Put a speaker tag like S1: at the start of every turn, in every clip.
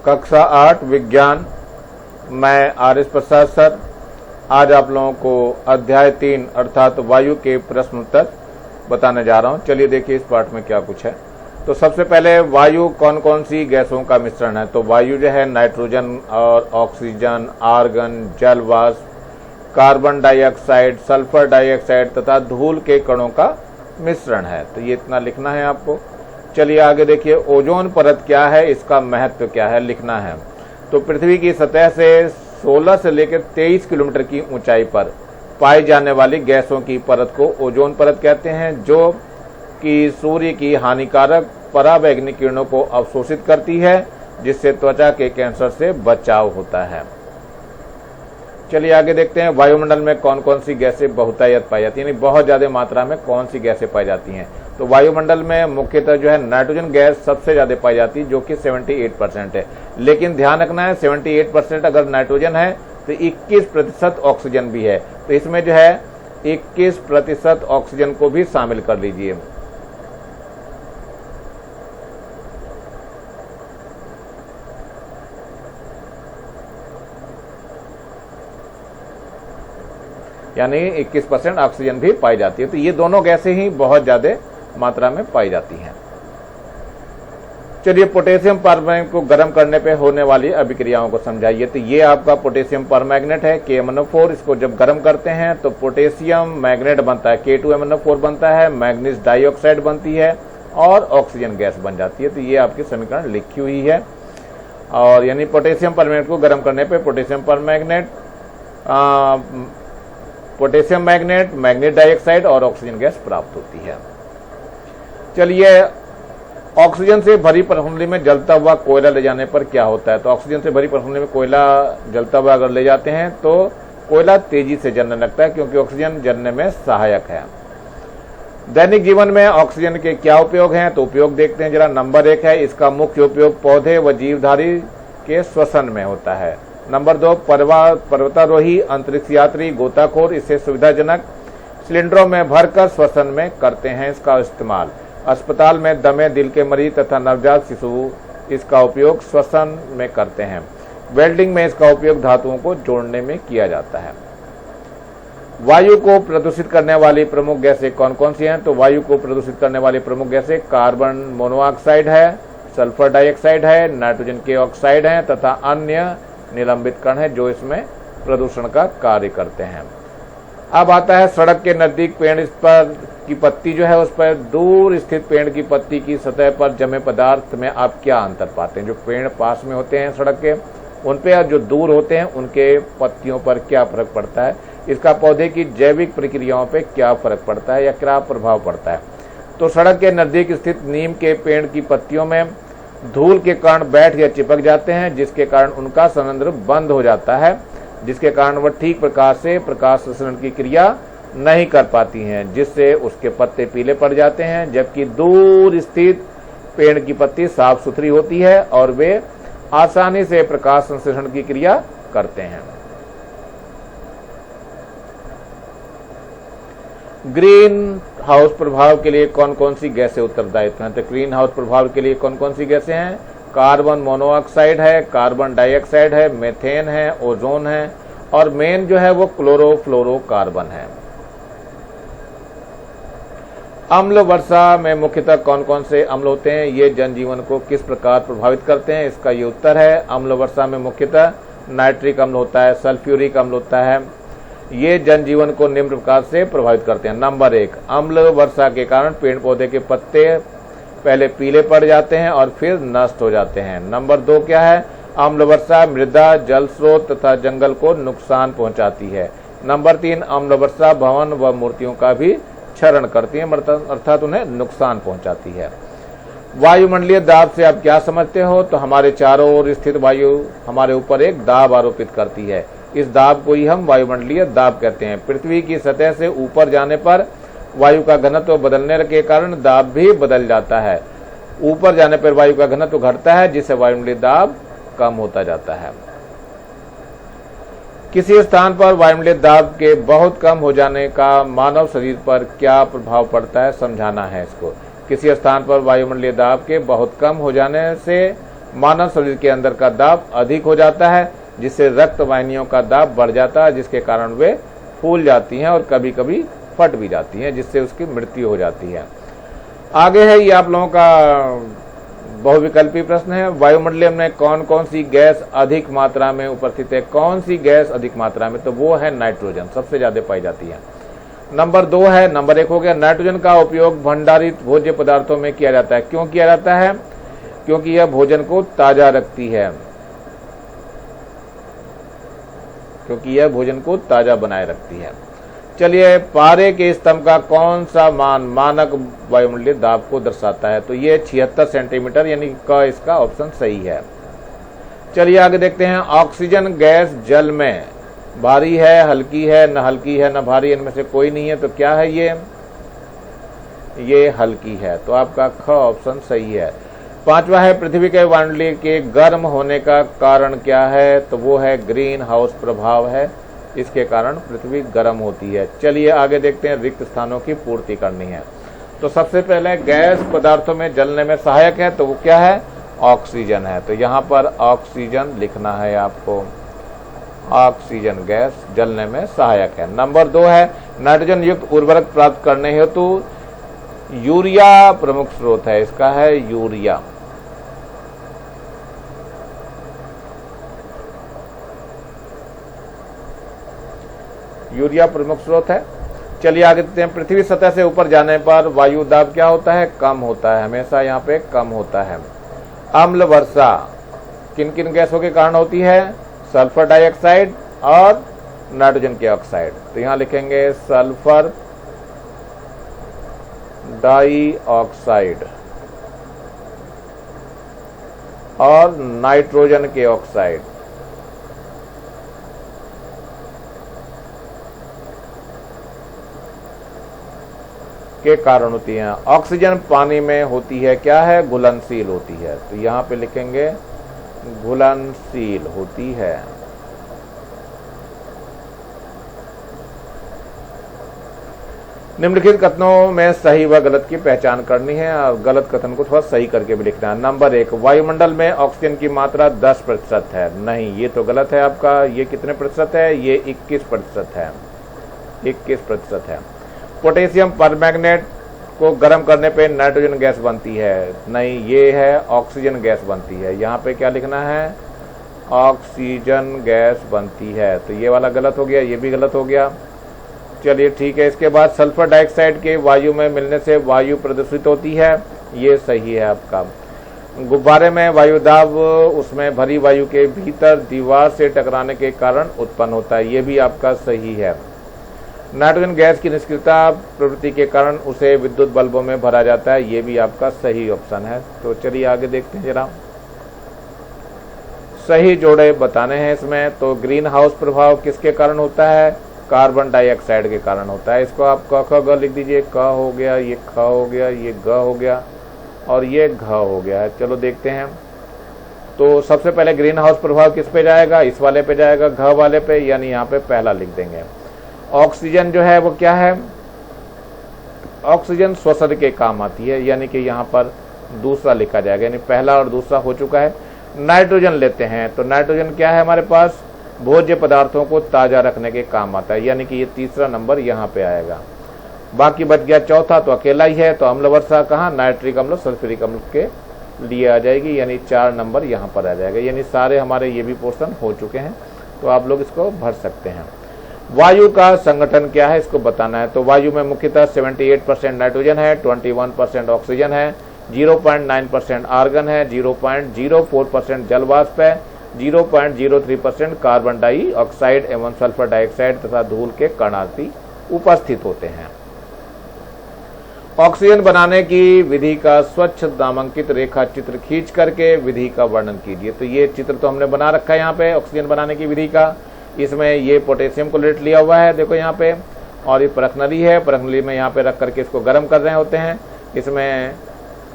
S1: कक्षा 8 विज्ञान। मैं आर एस प्रसाद सर आज आप लोगों को अध्याय 3 अर्थात वायु के प्रश्न उत्तर बताने जा रहा हूं। चलिए देखिए इस पाठ में क्या कुछ है। तो सबसे पहले वायु कौन कौन सी गैसों का मिश्रण है। तो वायु जो है नाइट्रोजन और ऑक्सीजन, आर्गन, जल वाष्प, कार्बन डाइऑक्साइड, सल्फर डाइऑक्साइड तथा धूल के कणों का मिश्रण है। तो ये इतना लिखना है आपको। चलिए आगे देखिए, ओजोन परत क्या है, इसका महत्व क्या है, लिखना है। तो पृथ्वी की सतह से 16 से लेकर 23 किलोमीटर की ऊंचाई पर पाई जाने वाली गैसों की परत को ओजोन परत कहते हैं, जो कि सूर्य की हानिकारक पराबैंगनी किरणों को अवशोषित करती है, जिससे त्वचा के कैंसर से बचाव होता है। चलिए आगे देखते हैं, वायुमंडल में कौन कौन सी गैसें बहुतायत पाई जाती है, यानी बहुत ज्यादा मात्रा में कौन सी गैसें पाई जाती हैं। तो वायुमंडल में मुख्यतः जो है नाइट्रोजन गैस सबसे ज्यादा पाई जाती है, जो कि 78% है। लेकिन ध्यान रखना है 78% अगर नाइट्रोजन है तो 21% ऑक्सीजन भी है। तो इसमें जो है 21% ऑक्सीजन को भी शामिल कर लीजिए। यानी 21% ऑक्सीजन भी पाई जाती है। तो ये दोनों गैसें ही बहुत ज्यादा मात्रा में पाई जाती हैं। चलिए पोटेशियम परमैंगनेट को गर्म करने पे होने वाली अभिक्रियाओं को समझाइए। तो ये आपका पोटेशियम परमैंगनेट है KMnO4। इसको जब गर्म करते हैं तो पोटेशियम मैग्नेट बनता है, K2MnO4 बनता है, मैग्नीज डाइऑक्साइड बनती है और ऑक्सीजन गैस बन जाती है। तो ये आपकी समीकरण लिखी हुई है। और यानी पोटेशियम परमैंगनेट को गर्म करने पर potassium permanganate, potassium magnet, manganese dioxide और ऑक्सीजन गैस प्राप्त होती है। चलिए ऑक्सीजन से भरी परफुंडी में जलता हुआ कोयला ले जाने पर क्या होता है। तो ऑक्सीजन से भरी परफुंडी में कोयला जलता हुआ अगर ले जाते हैं तो कोयला तेजी से जलने लगता है, क्योंकि ऑक्सीजन जलने में सहायक है। दैनिक जीवन में ऑक्सीजन के क्या उपयोग हैं, तो उपयोग देखते हैं जरा। नंबर 1 है, इसका मुख्य उपयोग पौधे व जीवधारी के श्वसन में होता है। नंबर 2, पर्वतारोही, अंतरिक्ष यात्री, गोताखोर इसे सुविधाजनक सिलेंडरों में भरकर श्वसन में करते हैं इसका इस्तेमाल। अस्पताल में दमे, दिल के मरीज तथा नवजात शिशु इसका उपयोग श्वसन में करते हैं। वेल्डिंग में इसका उपयोग धातुओं को जोड़ने में किया जाता है। वायु को प्रदूषित करने वाली प्रमुख गैसें कौन कौन सी हैं। तो वायु को प्रदूषित करने वाली प्रमुख गैसें कार्बन मोनोऑक्साइड है, सल्फर डाइऑक्साइड है, नाइट्रोजन के ऑक्साइड है तथा अन्य निलंबित कण है जो इसमें प्रदूषण का कार्य करते हैं। अब आता है सड़क के नजदीक पेड़ इस पर की पत्ती जो है उस पर दूर स्थित पेड़ की पत्ती की सतह पर जमे पदार्थ में आप क्या अंतर पाते हैं। जो पेड़ पास में होते हैं सड़क के उन पे और जो दूर होते हैं उनके पत्तियों पर क्या फर्क पड़ता है, इसका पौधे की जैविक प्रक्रियाओं पे क्या फर्क पड़ता है या क्या प्रभाव पड़ता है। तो सड़क के नजदीक स्थित नीम के पेड़ की पत्तियों में धूल के कण बैठ या चिपक जाते हैं, जिसके कारण उनका संरंध्र बंद हो जाता है, जिसके कारण वह ठीक प्रकार से प्रकाश संश्लेषण की क्रिया नहीं कर पाती हैं, जिससे उसके पत्ते पीले पड़ जाते हैं। जबकि दूर स्थित पेड़ की पत्ती साफ सुथरी होती है और वे आसानी से प्रकाश संश्लेषण की क्रिया करते हैं। ग्रीन हाउस प्रभाव के लिए कौन कौन सी गैसें उत्तरदायित्व हैं। तो ग्रीन हाउस प्रभाव के लिए कौन कौन सी गैसें हैं। कार्बन मोनोऑक्साइड है, कार्बन डाइऑक्साइड है, मेथेन है, ओजोन है और मेन जो है वो क्लोरोफ्लोरोकार्बन है। अम्ल वर्षा में मुख्यतः कौन कौन से अम्ल होते हैं, ये जनजीवन को किस प्रकार प्रभावित करते हैं, इसका ये उत्तर है। अम्ल वर्षा में मुख्यतः नाइट्रिक अम्ल होता है, सल्फ्यूरिक अम्ल होता है। ये जनजीवन को निम्न प्रकार से प्रभावित करते हैं। नंबर 1, अम्ल वर्षा के कारण पेड़ पौधे के पत्ते पहले पीले पड़ जाते हैं और फिर नष्ट हो जाते हैं। नंबर 2 क्या है, अम्ल वर्षा मृदा, जल स्रोत तथा जंगल को नुकसान पहुंचाती है। नंबर 3, अम्ल वर्षा भवन व मूर्तियों का भी क्षरण करती है, अर्थात उन्हें नुकसान पहुंचाती है। वायुमंडलीय दाब से आप क्या समझते हो। तो हमारे चारों ओर स्थित वायु हमारे ऊपर एक दाब आरोपित करती है। इस दाब को ही हम वायुमंडलीय दाब कहते हैं। पृथ्वी की सतह से ऊपर जाने पर वायु का घनत्व बदलने के कारण दाब भी बदल जाता है। ऊपर जाने पर वायु का घनत्व घटता है, जिससे वायुमंडलीय दाब कम होता जाता है। किसी स्थान पर वायुमंडलीय दाब के बहुत कम हो जाने का मानव शरीर पर क्या प्रभाव पड़ता है, समझाना है इसको। किसी स्थान पर वायुमंडलीय दाब के बहुत कम हो जाने से मानव शरीर के अंदर का दाब अधिक हो जाता है, जिससे रक्त वाहिनियों का दाब बढ़ जाता है, जिसके कारण वे फूल जाती हैं और कभी कभी फट भी जाती हैं, जिससे उसकी मृत्यु हो जाती है। आगे है ये आप लोगों का बहुविकल्पी प्रश्न है। वायुमंडलीय में कौन कौन सी गैस अधिक मात्रा में उपस्थित है? कौन सी गैस अधिक मात्रा में? तो वो है नाइट्रोजन, सबसे ज्यादा पाई जाती है। नंबर 2 है, नंबर 1 हो गया, नाइट्रोजन का उपयोग भंडारित भोज्य पदार्थों में किया जाता है। क्यों किया जाता है? क्योंकि यह भोजन को ताजा रखती है, क्योंकि यह भोजन को ताजा बनाए रखती है। चलिए, पारे के स्तंभ का कौन सा मान मानक वायुमंडलीय दाब को दर्शाता है? तो ये 76 सेंटीमीटर, यानी क इसका ऑप्शन सही है। चलिए आगे देखते हैं। ऑक्सीजन गैस जल में भारी है, हल्की है, न हल्की है न भारी, इनमें से कोई नहीं है, तो क्या है ये हल्की है, तो आपका ख ऑप्शन सही है। 5वां है, पृथ्वी के वायुमंडलीय के गर्म होने का कारण क्या है? तो वो है ग्रीन हाउस प्रभाव है, इसके कारण पृथ्वी गर्म होती है। चलिए आगे देखते हैं, रिक्त स्थानों की पूर्ति करनी है। तो सबसे पहले गैस पदार्थों में जलने में सहायक है, तो वो क्या है? ऑक्सीजन है। तो यहाँ पर ऑक्सीजन लिखना है आपको, ऑक्सीजन गैस जलने में सहायक है। नंबर 2 है, नाइट्रोजन युक्त उर्वरक प्राप्त करने हेतु यूरिया प्रमुख स्रोत है, इसका है यूरिया। यूरिया प्रमुख स्रोत है। चलिए आगे देखते हैं। पृथ्वी सतह से ऊपर जाने पर वायु दाब क्या होता है? कम होता है, हमेशा यहाँ पे कम होता है। अम्ल वर्षा किन किन गैसों के कारण होती है? सल्फर डाइऑक्साइड और नाइट्रोजन के ऑक्साइड। तो यहाँ लिखेंगे सल्फर डाइऑक्साइड और नाइट्रोजन के ऑक्साइड। के कारण होती है। ऑक्सीजन पानी में होती है, क्या है? घुलनशील होती है, तो यहां पे लिखेंगे घुलनशील होती है। निम्नलिखित कथनों में सही व गलत की पहचान करनी है और गलत कथन को थोड़ा सही करके भी लिखना है। नंबर 1, वायुमंडल में ऑक्सीजन की मात्रा 10% है। नहीं, ये तो गलत है आपका। ये कितने प्रतिशत है? ये 21% है, 21% है। पोटेशियम परमैंगनेट को गर्म करने पे नाइट्रोजन गैस बनती है। नहीं, ये है ऑक्सीजन गैस बनती है। यहाँ पे क्या लिखना है? ऑक्सीजन गैस बनती है। तो ये वाला गलत हो गया, ये भी गलत हो गया। चलिए ठीक है। इसके बाद सल्फर डाइऑक्साइड के वायु में मिलने से वायु प्रदूषित होती है, ये सही है आपका। गुब्बारे में वायु दाब उसमें भरी वायु के भीतर दीवार से टकराने के कारण उत्पन्न होता है, ये भी आपका सही है। नाइट्रोजन गैस की निष्क्रियता प्रवृत्ति के कारण उसे विद्युत बल्बों में भरा जाता है, ये भी आपका सही ऑप्शन है। तो चलिए आगे देखते हैं जरा, सही जोड़े बताने हैं इसमें। तो ग्रीन हाउस प्रभाव किसके कारण होता है? कार्बन डाइऑक्साइड के कारण होता है। इसको आप क ख ग लिख दीजिए। क हो गया, ये ख हो गया, ये ग हो गया और ये घ हो गया है। चलो देखते हैं। तो सबसे पहले ग्रीन हाउस प्रभाव किस पे जाएगा? इस वाले पे जाएगा, घ वाले पे, यानी यहाँ पे पहला लिख देंगे। ऑक्सीजन जो है वो क्या है? ऑक्सीजन श्वसन के काम आती है, यानी कि यहाँ पर दूसरा लिखा जाएगा, यानी पहला और दूसरा हो चुका है। नाइट्रोजन लेते हैं तो नाइट्रोजन क्या है हमारे पास? भोज्य पदार्थों को ताजा रखने के काम आता है, यानी कि ये तीसरा नंबर यहाँ पे आएगा। बाकी बच गया चौथा, तो अकेला ही है। तो अम्ल वर्षा कहाँ? नाइट्रिक अम्ल सल्फ्यूरिक अम्ल के लिए आ जाएगी, यानी 4 नंबर यहाँ पर आ जाएगा। यानी सारे हमारे ये भी पोर्शन हो चुके हैं, तो आप लोग इसको भर सकते हैं। वायु का संगठन क्या है, इसको बताना है। तो वायु में मुख्यतः 78% नाइट्रोजन है, 21% ऑक्सीजन है, 0.9% आर्गन है, 0.04% जल वाष्प है, 0.03% कार्बन डाइऑक्साइड एवं सल्फर डाइऑक्साइड तथा धूल के कण आदि उपस्थित होते हैं। ऑक्सीजन बनाने की विधि का स्वच्छ नामांकित रेखा चित्र खींच करके विधि का वर्णन कीजिए। तो ये चित्र तो हमने बना रखा है यहाँ पे ऑक्सीजन बनाने की विधि का। इसमें ये पोटेशियम क्लोरेट लिया हुआ है, देखो यहाँ पे, और ये परखनली है। परखनली में यहाँ पे रख करके इसको गर्म कर रहे होते हैं। इसमें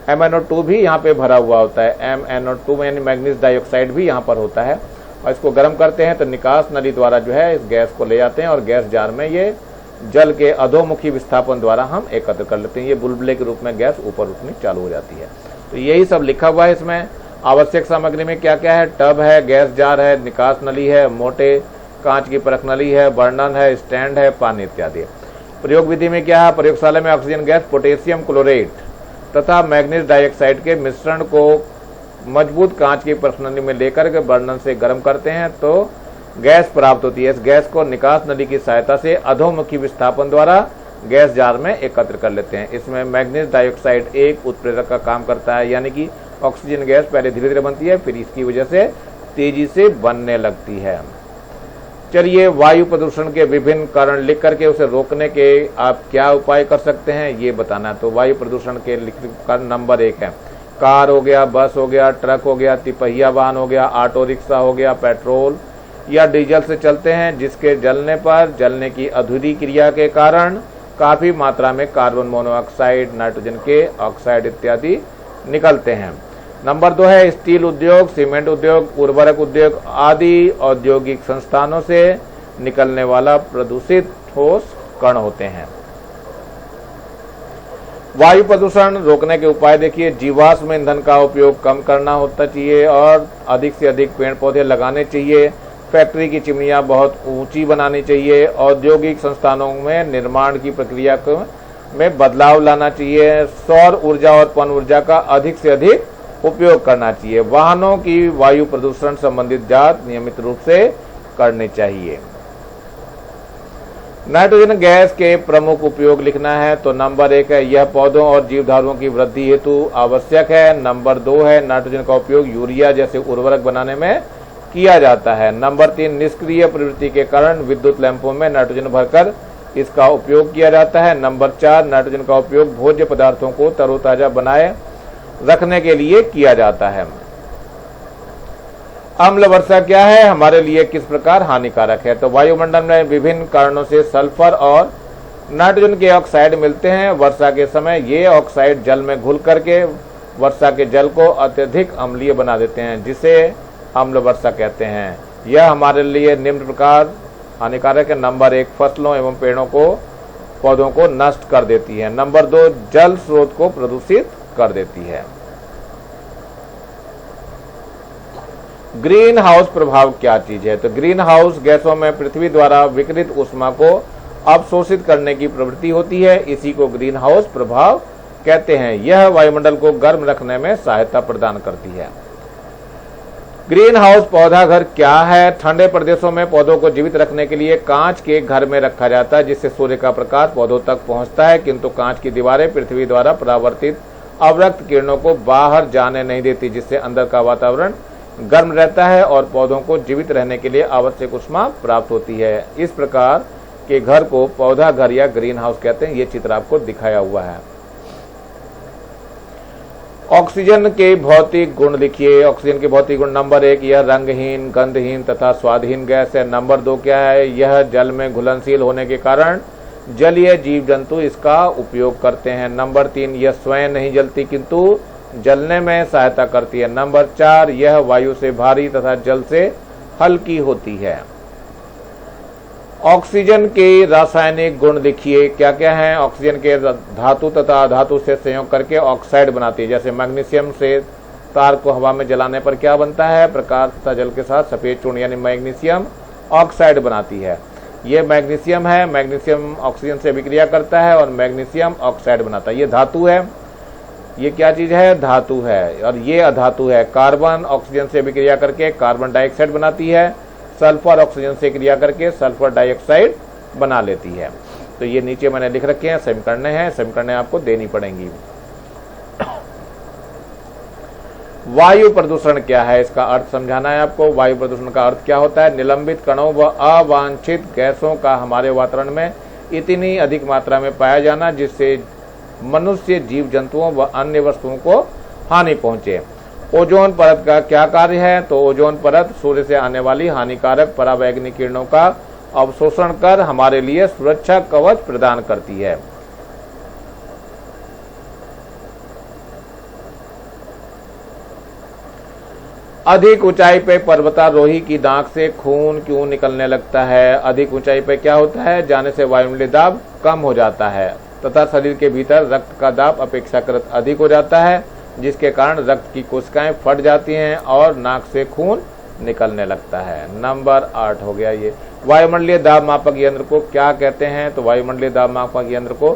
S1: MnO2 भी यहाँ पे भरा हुआ होता है। MnO2 में मैग्नीज डाइऑक्साइड भी यहाँ पर होता है, और इसको गर्म करते हैं तो निकास नली द्वारा जो है इस गैस को ले जाते हैं और गैस जार में ये जल के अधोमुखी विस्थापन द्वारा हम एकत्र कर लेते हैं। ये बुलबुले के रूप में गैस ऊपर उठनी चालू हो जाती है। तो यही सब लिखा हुआ है इसमें। आवश्यक सामग्री में क्या क्या है? टब है, गैस जार है, निकास नली है, मोटे कांच की परख नली है, बर्नर है, स्टैंड है, पानी इत्यादि। प्रयोग विधि में क्या है? प्रयोगशाला में ऑक्सीजन गैस, पोटेशियम क्लोरेट तथा मैग्नीज डाइऑक्साइड के मिश्रण को मजबूत कांच की परख नली में लेकर के बर्नर से गर्म करते हैं तो गैस प्राप्त होती है। इस गैस को निकास नली की सहायता से अधोमुखी विस्थापन द्वारा गैस जार में एकत्र कर लेते हैं। इसमें मैग्नीज डाइऑक्साइड एक उत्प्रेरक का काम करता है, यानी कि ऑक्सीजन गैस पहले धीरे धीरे बनती है, फिर इसकी वजह से तेजी से बनने लगती है। चलिए, वायु प्रदूषण के विभिन्न कारण लिख करके उसे रोकने के आप क्या उपाय कर सकते हैं ये बताना है। तो वायु प्रदूषण के कारण नंबर 1 है कार हो गया, बस हो गया, ट्रक हो गया, तिपहिया वाहन हो गया, ऑटो रिक्शा हो गया, पेट्रोल या डीजल से चलते हैं जिसके जलने पर जलने की अधूरी क्रिया के कारण काफी मात्रा में कार्बन मोनोऑक्साइड, नाइट्रोजन के ऑक्साइड इत्यादि निकलते हैं। नंबर 2 है स्टील उद्योग, सीमेंट उद्योग, उर्वरक उद्योग आदि औद्योगिक संस्थानों से निकलने वाला प्रदूषित ठोस कण होते हैं। वायु प्रदूषण रोकने के उपाय देखिए, जीवाश्म ईंधन का उपयोग कम करना होता चाहिए और अधिक से अधिक पेड़ पौधे लगाने चाहिए। फैक्ट्री की चिमनियां बहुत ऊंची बनानी चाहिए। औद्योगिक संस्थानों में निर्माण की प्रक्रिया में बदलाव लाना चाहिए। सौर ऊर्जा और पवन ऊर्जा का अधिक से अधिक उपयोग करना चाहिए। वाहनों की वायु प्रदूषण संबंधित जांच नियमित रूप से करनी चाहिए। नाइट्रोजन गैस के प्रमुख उपयोग लिखना है। तो नंबर 1 है यह पौधों और जीवधारुओं की वृद्धि हेतु आवश्यक है। नंबर 2 है नाइट्रोजन का उपयोग यूरिया जैसे उर्वरक बनाने में किया जाता है। नंबर 3 निष्क्रिय प्रवृत्ति के कारण विद्युत लैंपों में नाइट्रोजन भरकर इसका उपयोग किया जाता है। नंबर 4 नाइट्रोजन का उपयोग भोज्य पदार्थों को तरोताजा बनाए रखने के लिए किया जाता है। अम्ल वर्षा क्या है, हमारे लिए किस प्रकार हानिकारक है? तो वायुमंडल में विभिन्न कारणों से सल्फर और नाइट्रोजन के ऑक्साइड मिलते हैं। वर्षा के समय ये ऑक्साइड जल में घुल करके वर्षा के जल को अत्यधिक अम्लीय बना देते हैं, जिसे अम्ल वर्षा कहते हैं। यह हमारे लिए निम्न प्रकार हानिकारक है। नंबर 1 फसलों एवं पेड़ों को पौधों को नष्ट कर देती है। नंबर 2 जल स्रोत को प्रदूषित कर देती है। ग्रीन हाउस प्रभाव क्या चीज है? तो ग्रीन हाउस गैसों में पृथ्वी द्वारा विकिरित ऊष्मा को अवशोषित करने की प्रवृत्ति होती है। इसी को ग्रीन हाउस प्रभाव कहते हैं। यह वायुमंडल को गर्म रखने में सहायता प्रदान करती है। ग्रीन हाउस पौधा घर क्या है? ठंडे प्रदेशों में पौधों को जीवित रखने के लिए कांच के घर में रखा जाता है, जिससे सूर्य का प्रकाश पौधों तक पहुंचता है, किंतु कांच की दीवारें पृथ्वी द्वारा परावर्तित अवरक्त किरणों को बाहर जाने नहीं देती, जिससे अंदर का वातावरण गर्म रहता है और पौधों को जीवित रहने के लिए आवश्यक ऊष्मा प्राप्त होती है। इस प्रकार के घर को पौधा घर या ग्रीन हाउस कहते हैं। ये चित्र आपको दिखाया हुआ है। ऑक्सीजन के भौतिक गुण लिखिए। ऑक्सीजन के भौतिक गुण नंबर 1 यह रंगहीन, गंधहीन तथा स्वादहीन गैस है। नंबर 2 क्या है? यह जल में घुलनशील होने के कारण जलीय जीव जंतु इसका उपयोग करते हैं। नंबर 3 यह स्वयं नहीं जलती किंतु जलने में सहायता करती है। नंबर 4 यह वायु से भारी तथा जल से हल्की होती है। ऑक्सीजन के रासायनिक गुण लिखिए। क्या क्या है? ऑक्सीजन के धातु तथा अधातु से संयोग करके ऑक्साइड बनाती है। जैसे मैग्नीशियम से तार को हवा में जलाने पर क्या बनता है? प्रकाश तथा जल के साथ सफेद चूर्ण यानी मैग्नीशियम ऑक्साइड बनाती है। ये मैग्नीशियम है। मैग्नीशियम ऑक्सीजन से विक्रिया करता है और मैग्नीशियम ऑक्साइड बनाता है। ये धातु है। ये क्या चीज है? धातु है। और ये अधातु है। कार्बन ऑक्सीजन से विक्रिया करके कार्बन डाइऑक्साइड बनाती है। सल्फर ऑक्सीजन से क्रिया करके सल्फर डाइऑक्साइड बना लेती है। तो ये नीचे मैंने लिख रखे हैं, समीकरणें हैं, समीकरणें आपको देनी पड़ेंगी। वायु प्रदूषण क्या है, इसका अर्थ समझाना है आपको। वायु प्रदूषण का अर्थ क्या होता है? निलंबित कणों व अवांछित गैसों का हमारे वातावरण में इतनी अधिक मात्रा में पाया जाना जिससे मनुष्य, जीव जंतुओं व अन्य वस्तुओं को हानि पहुंचे। ओजोन परत का क्या कार्य है? तो ओजोन परत सूर्य से आने वाली हानिकारक पराबैंगनी किरणों का अवशोषण कर हमारे लिए सुरक्षा कवच प्रदान करती है। अधिक ऊंचाई पे पर्वतारोही की नाक से खून क्यों निकलने लगता है? अधिक ऊंचाई पे क्या होता है? जाने से वायुमंडलीय दाब कम हो जाता है तथा शरीर के भीतर रक्त का दाब अपेक्षाकृत अधिक हो जाता है। जिसके कारण रक्त की कोशिकाएं फट जाती हैं और नाक से खून निकलने लगता है। नंबर 8 हो गया ये। वायुमंडलीय दाब मापक यंत्र को क्या कहते हैं? तो वायुमंडलीय दाब मापक यंत्र को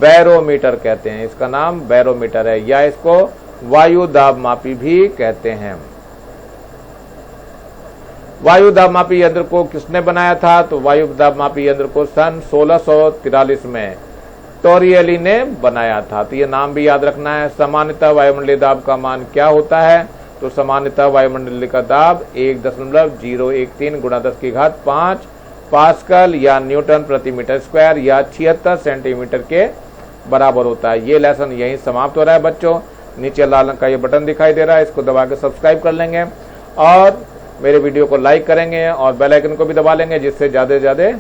S1: बैरोमीटर कहते हैं। इसका नाम बैरोमीटर है, या इसको वायु दाब मापी भी कहते हैं। वायु दाब मापी यंत्र को किसने बनाया था? तो वायु दाब मापी यंत्र को सन 1643 में टोरिएली ने बनाया था। तो ये नाम भी याद रखना है। सामान्यतः वायुमंडलीय दाब का मान क्या होता है? तो सामान्यतः वायुमंडलीय का दाब 1.013 × 10⁵ पास्कल या न्यूटन प्रति मीटर स्क्वायर या 76 सेंटीमीटर के बराबर होता है। ये लेसन यहीं समाप्त हो रहा है बच्चों। नीचे लाल रंग का ये बटन दिखाई दे रहा है, इसको दबा के सब्सक्राइब कर लेंगे और मेरे वीडियो को लाइक करेंगे और बेल आइकन को भी दबा लेंगे, जिससे ज़्यादा से ज़्यादा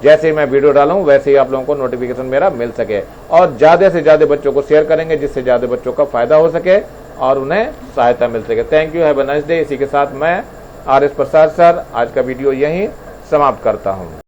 S1: जैसे ही मैं वीडियो डालूं वैसे ही आप लोगों को नोटिफिकेशन मेरा मिल सके। और ज़्यादा से ज़्यादा बच्चों को शेयर करेंगे, जिससे ज़्यादा बच्चों का फायदा हो सके और उन्हें सहायता मिल सके। Thank you, have a nice day. इसी के साथ मैं RS प्रसाद सर आज का वीडियो यहीं समाप्त करता हूँ।